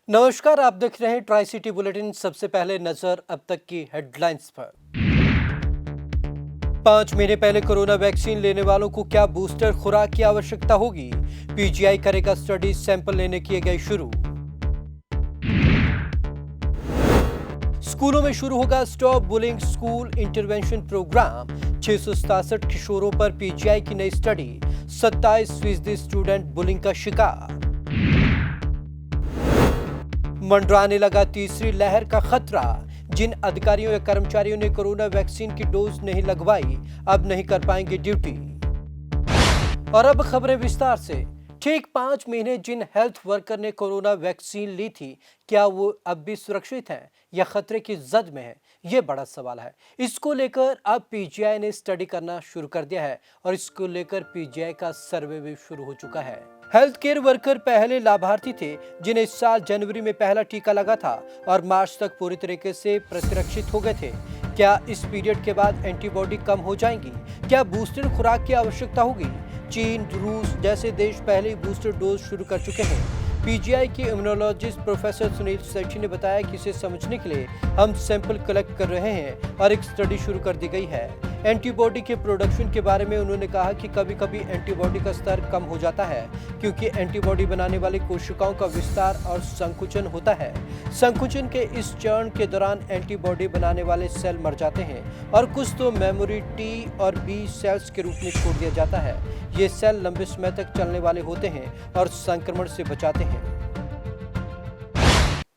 नमस्कार, आप देख रहे हैं ट्राई सिटी बुलेटिन। सबसे पहले नजर अब तक की हेडलाइंस पर। 5 महीने पहले कोरोना वैक्सीन लेने वालों को क्या बूस्टर खुराक की आवश्यकता होगी? पीजीआई करेगा स्टडी, सैंपल लेने किए गए शुरू। स्कूलों में शुरू होगा stop bullying school intervention programme. 667 किशोरों पर पीजीआई की नई स्टडी। 27% स्टूडेंट बुलिंग का शिकार। मंडराने लगा तीसरी लहर का खतरा। जिन अधिकारियों या कर्मचारियों ने कोरोना वैक्सीन की डोज नहीं लगवाई, अब नहीं कर पाएंगे ड्यूटी। और अब खबरें विस्तार से। ठीक 5 महीने जिन हेल्थ वर्कर ने कोरोना वैक्सीन ली थी, क्या वो अब भी सुरक्षित हैं या खतरे की जद में हैं? ये बड़ा सवाल है। इसको लेकर अब पीजीआई ने स्टडी करना शुरू कर दिया है और इसको लेकर पीजीआई का सर्वे भी शुरू हो चुका है। हेल्थ केयर वर्कर पहले लाभार्थी थे जिन्हें इस साल जनवरी में पहला टीका लगा था और मार्च तक पूरी तरीके से प्रतिरक्षित हो गए थे। क्या इस पीरियड के बाद एंटीबॉडी कम हो जाएंगी? क्या बूस्टर खुराक की आवश्यकता होगी? चीन, रूस जैसे देश पहले ही बूस्टर डोज शुरू कर चुके हैं। पीजीआई के इम्यूनोलॉजिस्ट प्रोफेसर सुनील सेठी ने बताया कि इसे समझने के लिए हम सैंपल कलेक्ट कर रहे हैं और एक स्टडी शुरू कर दी गई है। एंटीबॉडी के प्रोडक्शन के बारे में उन्होंने कहा कि कभी कभी एंटीबॉडी का स्तर कम हो जाता है क्योंकि एंटीबॉडी बनाने वाली कोशिकाओं का विस्तार और संकुचन होता है। संकुचन के इस चरण के दौरान एंटीबॉडी बनाने वाले सेल मर जाते हैं और कुछ तो मेमोरी टी और बी सेल्स के रूप में छोड़ दिया जाता है। ये सेल लंबे समय तक चलने वाले होते हैं और संक्रमण से बचाते हैं।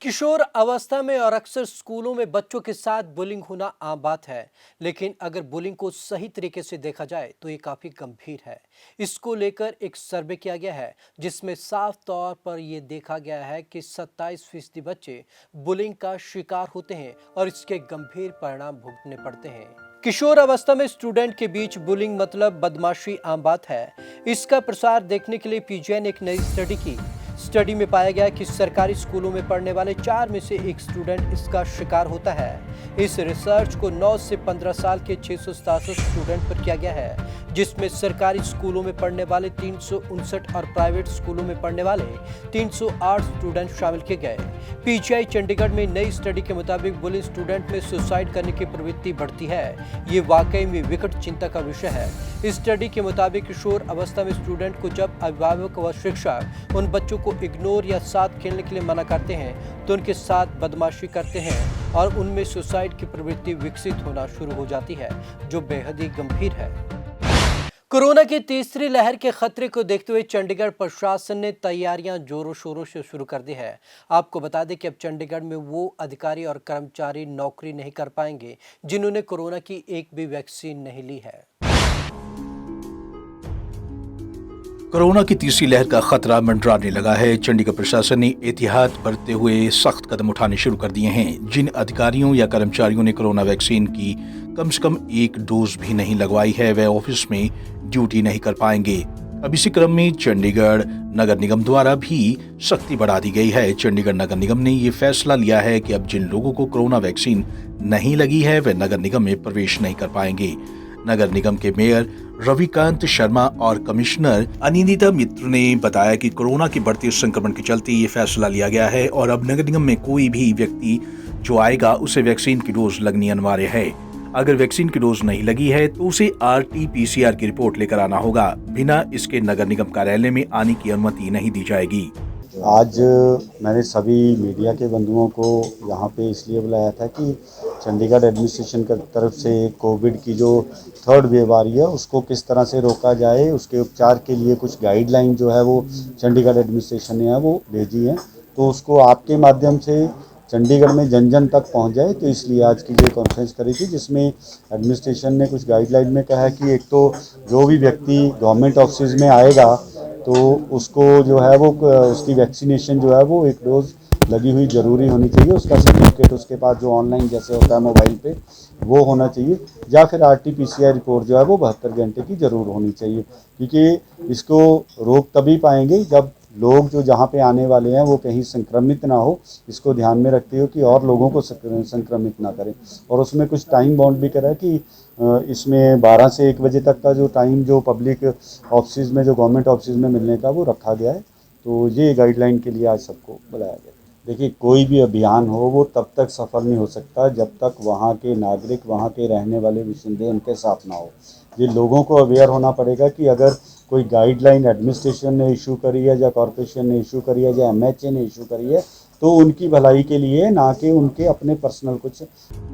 किशोर अवस्था में और अक्सर स्कूलों में बच्चों के साथ बुलिंग होना आम बात है, लेकिन अगर बुलिंग को सही तरीके से देखा जाए तो ये काफी गंभीर है। इसको लेकर एक सर्वे किया गया है जिसमें साफ तौर पर यह देखा गया है कि 27% बच्चे बुलिंग का शिकार होते हैं और इसके गंभीर परिणाम भुगतने पड़ते हैं। किशोर अवस्था में स्टूडेंट के बीच बुलिंग मतलब बदमाशी आम बात है। इसका प्रसार देखने के लिए पीजीआई ने एक नई स्टडी की। स्टडी में पाया गया कि सरकारी स्कूलों में पढ़ने वाले 4 में से 1 स्टूडेंट इसका शिकार होता है। इस रिसर्च को 9 से 15 साल के 667 स्टूडेंट पर किया गया है, जिसमें सरकारी स्कूलों में पढ़ने वाले 359 और प्राइवेट स्कूलों में पढ़ने वाले 308 स्टूडेंट शामिल किए गए। पीजीआई चंडीगढ़ में नई स्टडी के मुताबिक बुलिंग स्टूडेंट में सुसाइड करने की प्रवृत्ति बढ़ती है। ये वाकई में विकट चिंता का विषय है। इस स्टडी के मुताबिक किशोर अवस्था में स्टूडेंट को जब अभिभावक व शिक्षक उन बच्चों को इग्नोर या साथ खेलने के लिए मना करते हैं तो उनके साथ बदमाशी करते हैं और उनमें सुसाइड की प्रवृत्ति विकसित होना शुरू हो जाती है, जो बेहद ही गंभीर है। कोरोना की तीसरी लहर के खतरे को देखते हुए चंडीगढ़ प्रशासन ने तैयारियां जोरों शोरों से शुरू कर दी है। आपको बता दें कि अब चंडीगढ़ में वो अधिकारी और कर्मचारी नौकरी नहीं कर पाएंगे जिन्होंने कोरोना की एक भी वैक्सीन नहीं ली है। कोरोना की तीसरी लहर का खतरा मंडराने लगा है। चंडीगढ़ प्रशासन ने एहतियात बरतते हुए सख्त कदम उठाने शुरू कर दिए हैं। जिन अधिकारियों या कर्मचारियों ने कोरोना वैक्सीन की कम से कम 1 डोज भी नहीं लगवाई है, वे ऑफिस में ड्यूटी नहीं कर पाएंगे। अब इसी क्रम में चंडीगढ़ नगर निगम द्वारा भी सख्ती बढ़ा दी गई है। चंडीगढ़ नगर निगम ने ये फैसला लिया है कि अब जिन लोगों को कोरोना वैक्सीन नहीं लगी है, वे नगर निगम में प्रवेश नहीं कर पाएंगे। नगर निगम के मेयर रविकांत शर्मा और कमिश्नर अनिंदिता मित्र ने बताया कि कोरोना के बढ़ते संक्रमण के चलते ये फैसला लिया गया है और अब नगर निगम में कोई भी व्यक्ति जो आएगा उसे वैक्सीन की डोज लगनी अनिवार्य है। अगर वैक्सीन की डोज नहीं लगी है तो उसे RT-PCR की रिपोर्ट लेकर आना होगा। बिना इसके नगर निगम कार्यालय में आने की अनुमति नहीं दी जाएगी। आज मैंने सभी मीडिया के बंधुओं को यहाँ पे इसलिए बुलाया था कि चंडीगढ़ एडमिनिस्ट्रेशन की तरफ से कोविड की जो 3rd वेव आ रही है उसको किस तरह से रोका जाए, उसके उपचार के लिए कुछ गाइडलाइन जो है वो चंडीगढ़ एडमिनिस्ट्रेशन ने है वो भेजी है, तो उसको आपके माध्यम से चंडीगढ़ में जन जन तक पहुँच जाए। तो इसलिए आज की ये कॉन्फ्रेंस करी थी जिसमें एडमिनिस्ट्रेशन ने कुछ गाइडलाइन में कहा है कि एक तो जो भी व्यक्ति गवर्नमेंट ऑफिस में आएगा तो उसको जो है वो उसकी वैक्सीनेशन जो है वो 1 डोज लगी हुई ज़रूरी होनी चाहिए। उसका सर्टिफिकेट उसके पास जो ऑनलाइन जैसे होता है मोबाइल पे वो होना चाहिए, या फिर RT-PCR रिपोर्ट जो है वो 72 घंटे की ज़रूर होनी चाहिए, क्योंकि इसको रोक तभी पाएंगे जब लोग जो जहाँ पे आने वाले हैं वो कहीं संक्रमित ना हो। इसको ध्यान में रखते हो कि और लोगों को संक्रमित ना करें। और उसमें कुछ टाइम बाउंड भी करा कि इसमें 12 से 1 बजे तक का जो टाइम जो पब्लिक ऑफिस में जो गवर्नमेंट ऑफिस में मिलने का वो रखा गया है। तो ये गाइडलाइन के लिए आज सबको बुलाया गया। देखिए, कोई भी अभियान हो वो तब तक सफल नहीं हो सकता जब तक वहाँ के नागरिक, वहाँ के रहने वाले बाशिंदे उनके साथ ना हो। ये लोगों को अवेयर होना पड़ेगा कि अगर कोई गाइडलाइन एडमिनिस्ट्रेशन ने इशू करी है या कॉरपोरेशन ने इशू करी है या एमएचए ने इशू करी है तो उनकी भलाई के लिए, ना कि उनके अपने पर्सनल कुछ।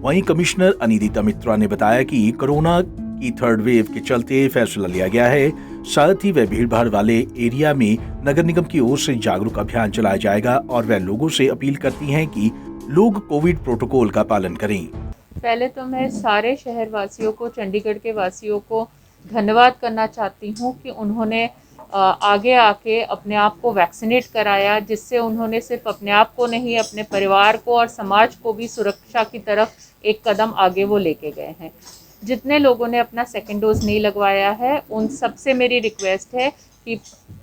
वहीं कमिश्नर अनिदिता मित्रा ने बताया कि कोरोना की थर्ड वेव के चलते फैसला लिया गया है। साथ ही वह भीड़ भाड़ वाले एरिया में नगर निगम की ओर से जागरूक अभियान चलाया जाएगा और वह लोगों से अपील करती हैं कि लोग कोविड प्रोटोकॉल का पालन करें। पहले तो मैं सारे शहर वासियों को, चंडीगढ़ के वासियों को धन्यवाद करना चाहती हूँ कि उन्होंने आगे आके अपने आप को वैक्सीनेट कराया, जिससे उन्होंने सिर्फ अपने आप को नहीं, अपने परिवार को और समाज को भी सुरक्षा की तरफ एक कदम आगे वो लेके गए हैं। जितने लोगों ने अपना सेकेंड डोज नहीं लगवाया है उन सबसे मेरी रिक्वेस्ट है कि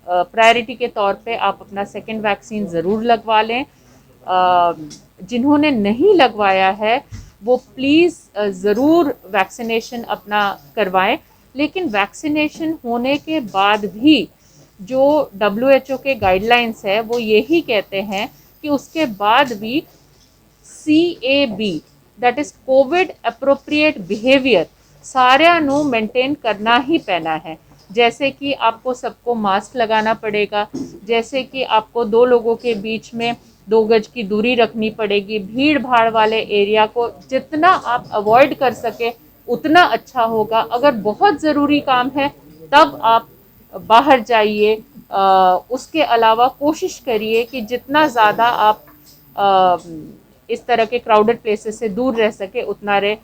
प्रायोरिटी के तौर पे आप अपना सेकेंड वैक्सीन ज़रूर लगवा लें। जिन्होंने नहीं लगवाया है वो प्लीज़ ज़रूर वैक्सीनेशन अपना करवाएं। लेकिन वैक्सीनेशन होने के बाद भी जो WHO के गाइडलाइंस है वो यही कहते हैं कि उसके बाद भी CAB that is covid appropriate behaviour सारिਆਂ ਨੂੰ मेंटेन करना ही पैना है। जैसे कि आपको सबको मास्क लगाना पड़ेगा, जैसे कि आपको 2 लोगों के बीच में 2 गज की दूरी रखनी पड़ेगी, भीड़ भाड़ वाले एरिया को जितना आप अवॉइड कर सके उतना अच्छा होगा। अगर बहुत ज़रूरी काम है तब आप बाहर जाइए, उसके अलावा कोशिश करिए कि जितना ज़्यादा आप इस तरह के क्राउडेड प्लेसेस से दूर रह सके उतना रहे।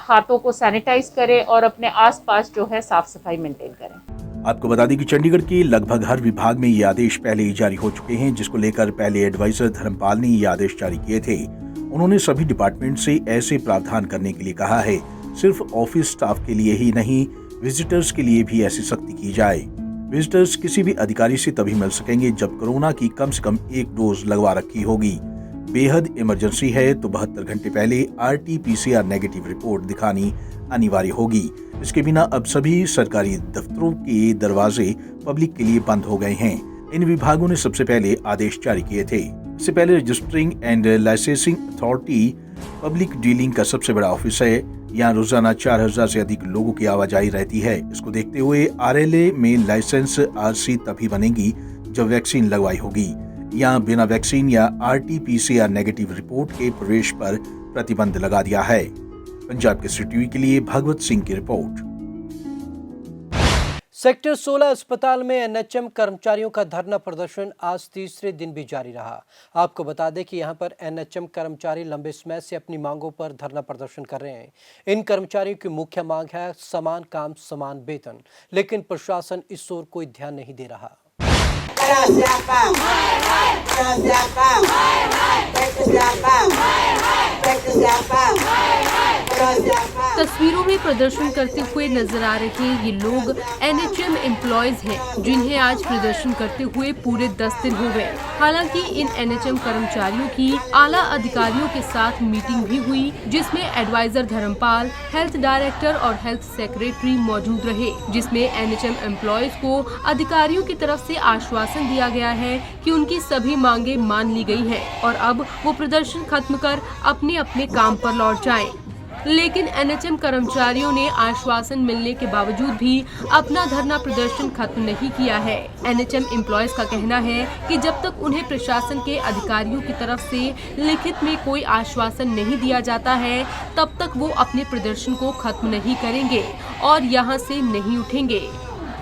हाथों को सैनिटाइज करें और अपने आसपास जो है साफ सफाई मेंटेन करें। आपको बता दें कि चंडीगढ़ के लगभग हर विभाग में ये आदेश पहले ही जारी हो चुके हैं, जिसको लेकर पहले एडवाइजर धर्मपाल ने ये आदेश जारी किए थे। उन्होंने सभी डिपार्टमेंट से ऐसे प्रावधान करने के लिए कहा है। सिर्फ ऑफिस स्टाफ के लिए ही नहीं, विजिटर्स के लिए भी ऐसी सख्ती की जाए। विजिटर्स किसी भी अधिकारी से तभी मिल सकेंगे जब कोरोना की कम से कम 1 डोज लगवा रखी होगी। बेहद इमरजेंसी है तो 72 घंटे पहले RT-PCR नेगेटिव रिपोर्ट दिखानी अनिवार्य होगी। इसके बिना अब सभी सरकारी दफ्तरों के दरवाजे पब्लिक के लिए बंद हो गए हैं। इन विभागों ने सबसे पहले आदेश जारी किए थे। इससे पहले registering and licensing authority public dealing का सबसे बड़ा ऑफिस है। यहाँ रोजाना 4000 से अधिक लोगों की आवाजाही रहती है। इसको देखते हुए RLA में लाइसेंस RC तभी बनेगी जब वैक्सीन लगवाई होगी। यहाँ बिना वैक्सीन या RT-PCR नेगेटिव रिपोर्ट के प्रवेश पर प्रतिबंध लगा दिया है। पंजाब केसरी टीवी के लिए भगवत सिंह की रिपोर्ट। सेक्टर 16 अस्पताल में NHM कर्मचारियों का धरना प्रदर्शन आज तीसरे दिन भी जारी रहा। आपको बता दें कि यहां पर NHM कर्मचारी लंबे समय से अपनी मांगों पर धरना प्रदर्शन कर रहे हैं। इन कर्मचारियों की मुख्य मांग है समान काम समान वेतन, लेकिन प्रशासन इस ओर कोई ध्यान नहीं दे रहा। तस्वीरों में प्रदर्शन करते हुए नजर आ रहे ये लोग NHM एम्प्लॉयज हैं, जिन्हें आज प्रदर्शन करते हुए पूरे 10 दिन हो गए। हालांकि इन NHM कर्मचारियों की आला अधिकारियों के साथ मीटिंग भी हुई, जिसमें एडवाइजर धर्मपाल, हेल्थ डायरेक्टर और हेल्थ सेक्रेटरी मौजूद रहे, जिसमें NHM एम्प्लॉयज को अधिकारियों की तरफ से आश्वासन दिया गया है कि उनकी सभी मांगे मान ली गई है और अब वो प्रदर्शन खत्म कर अपने अपने काम पर लौट जाएं। लेकिन NHM कर्मचारियों ने आश्वासन मिलने के बावजूद भी अपना धरना प्रदर्शन खत्म नहीं किया है। NHM एम्प्लॉयज का कहना है कि जब तक उन्हें प्रशासन के अधिकारियों की तरफ से लिखित में कोई आश्वासन नहीं दिया जाता है, तब तक वो अपने प्रदर्शन को खत्म नहीं करेंगे और यहाँ से नहीं उठेंगे।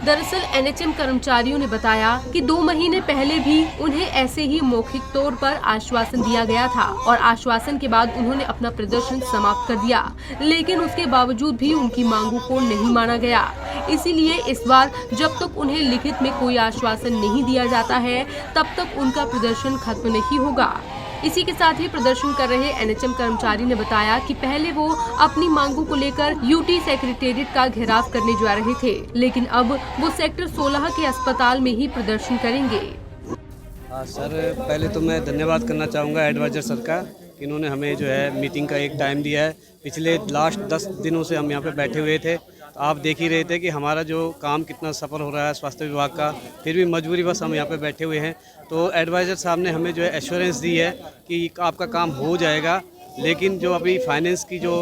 दरअसल NHM कर्मचारियों ने बताया कि 2 महीने पहले भी उन्हें ऐसे ही मौखिक तौर पर आश्वासन दिया गया था और आश्वासन के बाद उन्होंने अपना प्रदर्शन समाप्त कर दिया, लेकिन उसके बावजूद भी उनकी मांगों को नहीं माना गया। इसीलिए इस बार जब तक उन्हें लिखित में कोई आश्वासन नहीं दिया जाता है, तब तक उनका प्रदर्शन खत्म नहीं होगा। इसी के साथ ही प्रदर्शन कर रहे NHM कर्मचारी ने बताया कि पहले वो अपनी मांगों को लेकर UT सेक्रेटेरिएट का घेराव करने जा रहे थे, लेकिन अब वो सेक्टर 16 के अस्पताल में ही प्रदर्शन करेंगे। हाँ सर, पहले तो मैं धन्यवाद करना चाहूँगा एडवाइजर सर का, इन्होंने हमें जो है मीटिंग का एक टाइम दिया है। पिछले लास्ट 10 दिनों से हम यहाँ पे बैठे हुए थे आप देख ही रहे थे कि हमारा जो काम कितना सफ़र हो रहा है स्वास्थ्य विभाग का, फिर भी मजबूरी बस हम यहाँ पे बैठे हुए हैं। तो एडवाइज़र साहब ने हमें जो है एश्योरेंस दी है कि आपका काम हो जाएगा, लेकिन जो अभी फाइनेंस की जो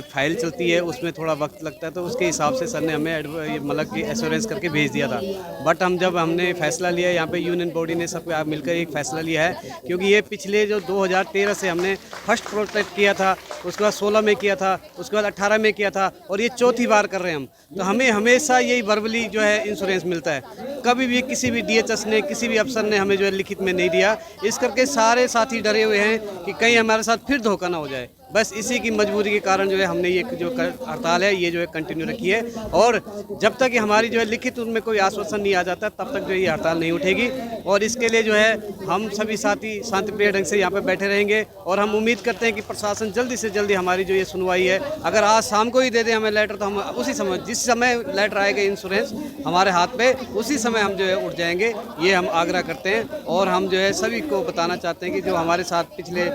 फाइल चलती है उसमें थोड़ा वक्त लगता है, तो उसके हिसाब से सर ने हमें मतलब कि एश्योरेंस करके भेज दिया था। बट जब हमने फैसला लिया, यहाँ पे यूनियन बॉडी ने सब मिलकर एक फ़ैसला लिया है, क्योंकि ये पिछले जो 2013 से हमने फर्स्ट प्रोटेक्ट किया था, उसके बाद 16 में किया था, उसके बाद 18 में किया था, और ये चौथी बार कर रहे हैं हम। तो हमें हमेशा यही वर्बली जो है इंश्योरेंस मिलता है, कभी भी किसी भी DHS ने, किसी भी अफसर ने हमें जो है लिखित में नहीं दिया। इस करके सारे साथी डरे हुए हैं कि कहीं हमारे साथ फिर धोखा ना हो जाए। बस इसी की मजबूरी के कारण जो है हमने ये जो हड़ताल है ये जो है कंटिन्यू रखी है, और जब तक हमारी जो है लिखित उनमें कोई आश्वासन नहीं आ जाता तब तक जो ये हड़ताल नहीं उठेगी। और इसके लिए जो है हम सभी साथी शांतिप्रिय ढंग से यहाँ पे बैठे रहेंगे, और हम उम्मीद करते हैं कि प्रशासन जल्दी से जल्दी हमारी जो ये सुनवाई है, अगर आज शाम को ही दे दे हमें लेटर, तो हम उसी समय, जिस समय लेटर आएगा इंश्योरेंस हमारे हाथ पे, उसी समय हम जो है उठ जाएंगे। ये हम आग्रह करते हैं, और हम जो है सभी को बताना चाहते हैं कि जो हमारे साथ पिछले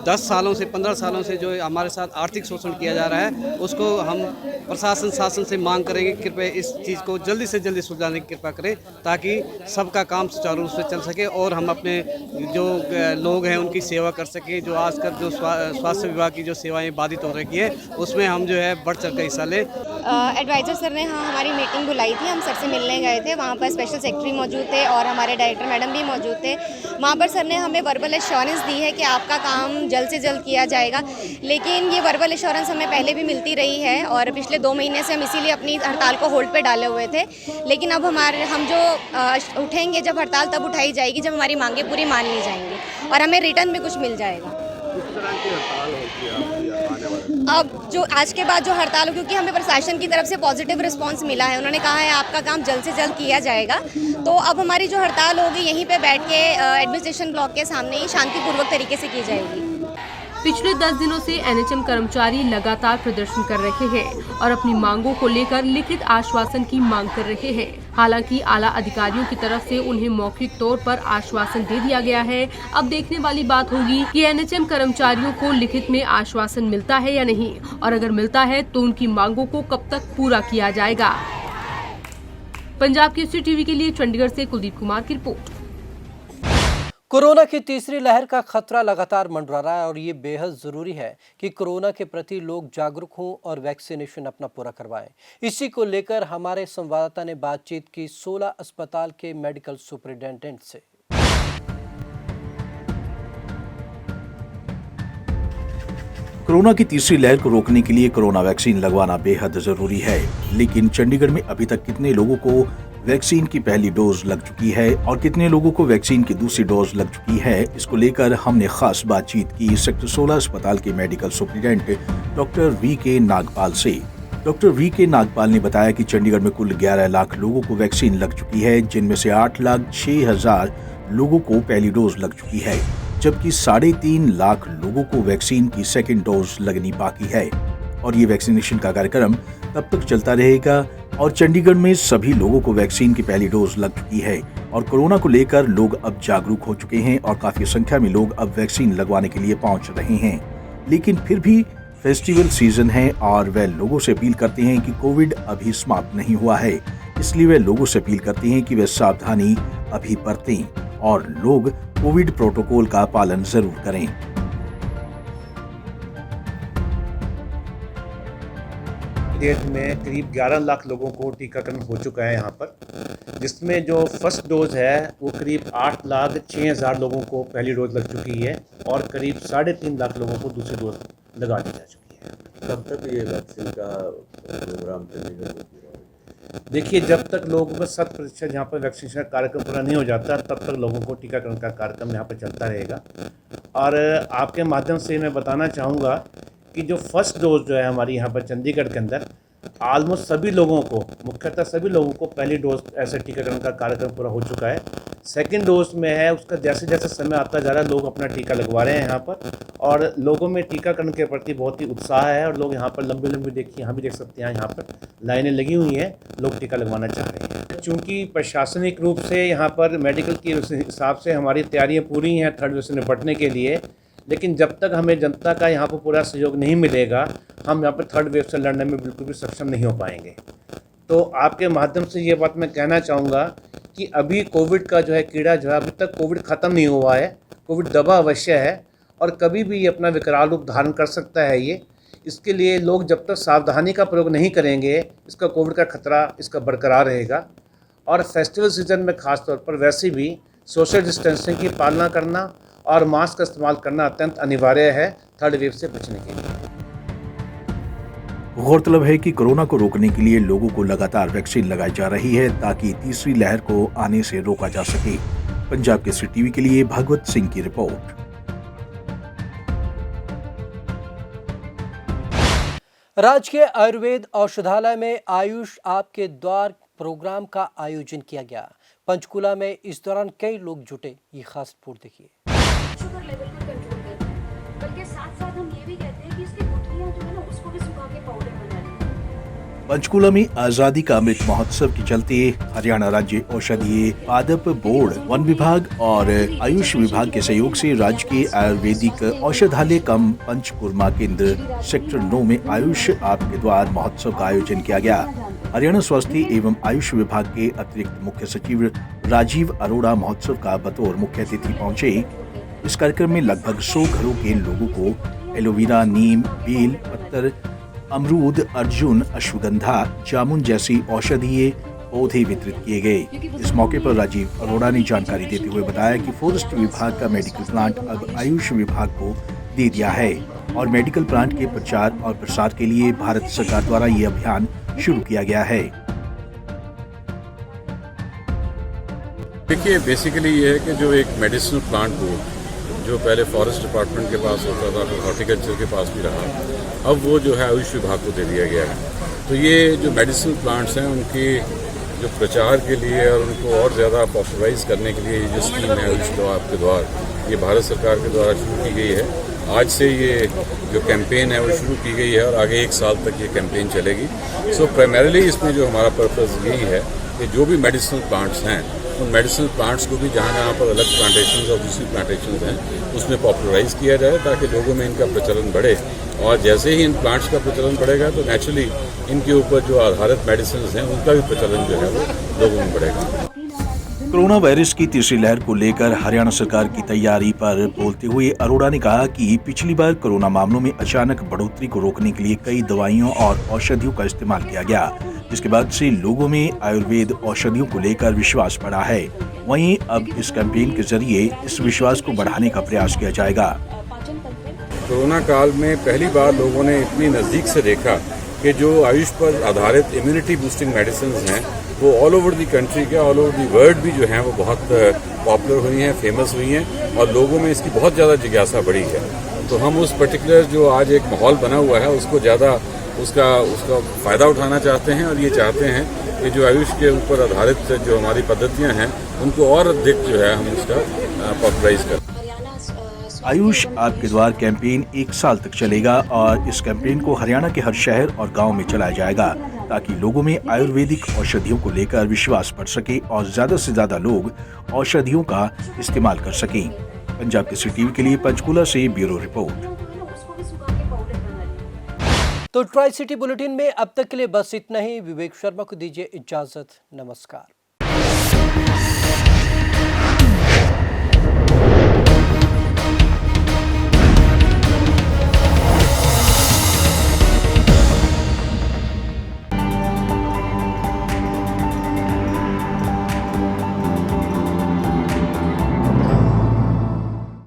10 सालों से 15 सालों से जो हमारे साथ आर्थिक शोषण किया जा रहा है, उसको हम प्रशासन शासन से मांग करेंगे कि कृपया इस चीज़ को जल्दी से जल्दी सुलझाने की कृपा करें, ताकि सबका काम सुचारू रूप से चल सके और हम अपने जो लोग हैं उनकी सेवा कर सकें। जो आजकल जो स्वास्थ्य विभाग की जो सेवाएं बाधित हो रही है, उसमें हम जो है बढ़ चढ़ कर हिस्सा लें। एडवाइज़र सर ने हमारी मीटिंग बुलाई थी, हम सर से मिलने गए थे। वहाँ पर स्पेशल सेक्रेटरी मौजूद थे और हमारे डायरेक्टर मैडम भी मौजूद थे। वहाँ पर सर ने हमें वर्बल एश्योरेंस दी है कि आपका काम जल्द से जल्द किया जाएगा, लेकिन ये वर्बल एश्योरेंस हमें पहले भी मिलती रही है, और पिछले 2 महीने से हम इसीलिए अपनी हड़ताल को होल्ड पे डाले हुए थे। लेकिन अब हम जो उठेंगे, जब हड़ताल तब उठाई जाएगी जब हमारी मांगें पूरी मान ली जाएंगी और हमें रिटर्न में कुछ मिल जाएगा। अब जो आज के बाद जो हड़ताल हो, क्योंकि हमें प्रशासन की तरफ से पॉजिटिव रिस्पांस मिला है, उन्होंने कहा है आपका काम जल्द से जल्द किया जाएगा, तो अब हमारी जो हड़ताल होगी यहीं पे बैठ के एडमिनिस्ट्रेशन ब्लॉक के सामने ही शांतिपूर्वक तरीके से की जाएगी। पिछले 10 दिनों से NHM कर्मचारी लगातार प्रदर्शन कर रहे हैं और अपनी मांगों को लेकर लिखित आश्वासन की मांग कर रहे हैं। हालांकि आला अधिकारियों की तरफ से उन्हें मौखिक तौर पर आश्वासन दे दिया गया है। अब देखने वाली बात होगी कि NHM कर्मचारियों को लिखित में आश्वासन मिलता है या नहीं, और अगर मिलता है तो उनकी मांगों को कब तक पूरा किया जाएगा। पंजाब केसरी टीवी के लिए चंडीगढ़ से कुलदीप कुमार की रिपोर्ट। कोरोना की तीसरी लहर का खतरा लगातार मंडरा रहा है और ये बेहद जरूरी है कि कोरोना के प्रति लोग जागरूक हों और वैक्सीनेशन अपना पूरा करवाएं। इसी को लेकर हमारे संवाददाता ने बातचीत की 16 अस्पताल के मेडिकल सुपरिटेंडेंट से। कोरोना की तीसरी लहर को रोकने के लिए कोरोना वैक्सीन लगवाना बेहद जरूरी है, लेकिन चंडीगढ़ में अभी तक कितने लोगों को वैक्सीन की पहली डोज लग चुकी है और कितने लोगों को वैक्सीन की दूसरी डोज लग चुकी है, इसको लेकर हमने खास बातचीत की सेक्टर 16 अस्पताल के medical superintendent doctor VK Nagpal से। डॉक्टर VK नागपाल ने बताया कि चंडीगढ़ में कुल 11 लाख लोगों को वैक्सीन लग चुकी है, जिनमें से 8,06,000 लोगों को पहली डोज लग चुकी है, जबकि 3.5 लाख लोगों को वैक्सीन की सेकेंड डोज लगनी बाकी है। और ये वैक्सीनेशन का कार्यक्रम तब तक चलता रहेगा। और चंडीगढ़ में सभी लोगों को वैक्सीन की पहली डोज लग चुकी है और कोरोना को लेकर लोग अब जागरूक हो चुके हैं और काफी संख्या में लोग अब वैक्सीन लगवाने के लिए पहुंच रहे हैं। लेकिन फिर भी फेस्टिवल सीजन है और वे लोगों से अपील करते हैं कि कोविड अभी समाप्त नहीं हुआ है, इसलिए वे लोगों से अपील करते हैं कि वे सावधानी अभी बरतें और लोग कोविड प्रोटोकॉल का पालन जरूर करें। डेट में करीब 11 लाख लोगों को टीकाकरण हो चुका है यहाँ पर, जिसमें जो फर्स्ट डोज है वो करीब 8,06,000 लोगों को पहली डोज लग चुकी है और करीब 3.5 लाख लोगों को दूसरी डोज लगा दी जा चुकी है। कब तक ये वैक्सीन का प्रोग्राम चलेगा? देखिए, जब तक लोगों का 100% यहाँ पर वैक्सीनेशन कार्यक्रम पूरा नहीं हो जाता तब तक लोगों को टीकाकरण का कार्यक्रम यहाँ पर चलता रहेगा। और आपके माध्यम से मैं बताना चाहूँगा कि जो फर्स्ट डोज जो है हमारी यहाँ पर चंडीगढ़ के अंदर ऑलमोस्ट सभी लोगों को, मुख्यतः सभी लोगों को पहली डोज ऐसे टीकाकरण का कार्यक्रम पूरा हो चुका है। सेकंड डोज में है, उसका जैसे जैसे समय आता जा रहा है लोग अपना टीका लगवा रहे हैं यहाँ पर और लोगों में टीकाकरण के प्रति बहुत ही उत्साह है और लोग यहाँ पर लंबी लंबी देखिए, यहाँ भी देख सकते हैं, यहाँ पर लाइनें लगी हुई हैं, लोग टीका लगवाना चाह रहे हैं। चूँकि प्रशासनिक रूप से यहाँ पर मेडिकल के हिसाब से हमारी तैयारियाँ पूरी हैं थर्ड वेव से निपटने के लिए, लेकिन जब तक हमें जनता का यहाँ पर पूरा सहयोग नहीं मिलेगा, हम यहाँ पर थर्ड वेव से लड़ने में बिल्कुल भी सक्षम नहीं हो पाएंगे। तो आपके माध्यम से ये बात मैं कहना चाहूँगा कि अभी कोविड का जो है कीड़ा जो है, अभी तक कोविड ख़त्म नहीं हुआ है। कोविड दबा अवश्य है और कभी भी ये अपना विकराल रूप धारण कर सकता है। ये इसके लिए लोग जब तक सावधानी का प्रयोग नहीं करेंगे, इसका कोविड का खतरा इसका बरकरार रहेगा। और फेस्टिवल सीजन में ख़ास तौर पर वैसे भी सोशल डिस्टेंसिंग की पालना करना और मास्क का इस्तेमाल करना अत्यंत अनिवार्य है थर्ड वेव से बचने के लिए। गौरतलब है कि कोरोना को रोकने के लिए लोगों को लगातार वैक्सीन लगाई जा रही है ताकि तीसरी लहर को आने से रोका जा सके। पंजाब केसरी टीवी के लिए भागवत सिंह की रिपोर्ट। राजकीय आयुर्वेद औषधालय में आयुष आपके द्वार प्रोग्राम का आयोजन किया गया। पंचकूला में इस दौरान कई लोग जुटे। ये खास रिपोर्ट देखिए। शुगर लेवल को कंट्रोल करता है, बल्कि साथ साथ हम ये भी कहते हैं कि इसकी गुठलियां जो है ना उसको भी सुखा के पाउडर बना लें। पंचकूला में आजादी का अमृत महोत्सव के चलते हरियाणा राज्य औषधीय पादप बोर्ड, वन विभाग और आयुष विभाग के सहयोग से राजकीय आयुर्वेदिक औषधालय कम पंचकुर्मा केंद्र सेक्टर 9 में आयुष आपके द्वार महोत्सव का आयोजन किया गया। हरियाणा स्वास्थ्य एवं आयुष विभाग के अतिरिक्त मुख्य सचिव राजीव अरोड़ा महोत्सव का बतौर मुख्य अतिथि पहुंचे। इस कार्यक्रम में लगभग 100 घरों के लोगों को एलोवेरा, नीम, बेल पत्तर, अमरूद, अर्जुन, अश्वगंधा, जामुन जैसी औषधीय पौधे वितरित किए गए। इस मौके पर राजीव अरोड़ा ने जानकारी देते हुए बताया कि फॉरेस्ट विभाग का मेडिकल प्लांट अब आयुष विभाग को दे दिया है और मेडिकल प्लांट के प्रचार और प्रसार के लिए भारत सरकार द्वारा ये अभियान शुरू किया गया है। देखिए, बेसिकली ये है कि जो एक मेडिसिनल प्लांट बोर्ड जो पहले फॉरेस्ट डिपार्टमेंट के पास होता था, फिर हॉर्टिकल्चर के पास भी रहा, अब वो जो है आयुष विभाग को दे दिया गया है। तो ये जो मेडिसिनल प्लांट्स हैं उनके जो प्रचार के लिए और उनको और ज़्यादा पॉपुलराइज करने के लिए ये जो स्कीम है आयुष आपके द्वार, ये भारत सरकार के द्वारा शुरू की गई है। आज से ये जो कैंपेन है वो शुरू की गई है और आगे 1 साल तक ये कैंपेन चलेगी। सो प्राइमरीली इसमें जो हमारा पर्पस यही है कि जो भी मेडिसिनल प्लांट्स हैं उन मेडिसिनल प्लांट्स को भी जहाँ पर अलग प्लांटेशंस और दूसरी प्लांटेशंस हैं उसमें पॉपुलराइज किया जाए ताकि लोगों में इनका प्रचलन बढ़े। और जैसे ही इन प्लांट्स का प्रचलन बढ़ेगा तो नेचुरली इनके ऊपर जो आधारित मेडिसिन हैं उनका भी प्रचलन जो है वो लोगों में बढ़ेगा। कोरोना वायरस की तीसरी लहर को लेकर हरियाणा सरकार की तैयारी पर बोलते हुए अरोड़ा ने कहा कि पिछली बार कोरोना मामलों में अचानक बढ़ोतरी को रोकने के लिए कई दवाइयों और औषधियों का इस्तेमाल किया गया, जिसके बाद से लोगों में आयुर्वेद औषधियों को लेकर विश्वास बढ़ा है। वहीं अब इस कैंपेन के जरिए इस विश्वास को बढ़ाने का प्रयास किया जाएगा। कोरोना काल में पहली बार लोगों ने इतनी नज़दीक से देखा कि जो आयुष पर आधारित इम्यूनिटी बूस्टिंग मेडिसिन हैं वो ऑल ओवर दी कंट्री के, ऑल ओवर दी वर्ल्ड भी जो हैं वो बहुत पॉपुलर हुई हैं, फेमस हुई हैं और लोगों में इसकी बहुत ज़्यादा जिज्ञासा बढ़ी है। तो हम उस पर्टिकुलर जो आज एक माहौल बना हुआ है उसको ज़्यादा उसका फ़ायदा उठाना चाहते हैं और ये चाहते हैं कि जो आयुष के ऊपर आधारित जो हमारी पद्धतियाँ हैं उनको और अधिक जो है हम उसका पॉपुलराइज करें। आयुष आपके द्वार कैंपेन 1 साल तक चलेगा और इस कैंपेन को हरियाणा के हर शहर और गांव में चलाया जाएगा ताकि लोगों में आयुर्वेदिक औषधियों को लेकर विश्वास बढ़ सके और ज्यादा से ज्यादा लोग औषधियों का इस्तेमाल कर सकें। पंजाब केसरी टीवी के लिए पंचकूला से ब्यूरो रिपोर्ट। तो ट्राई सिटी बुलेटिन में अब तक के लिए बस इतना ही। विवेक शर्मा को दीजिए इजाजत। नमस्कार।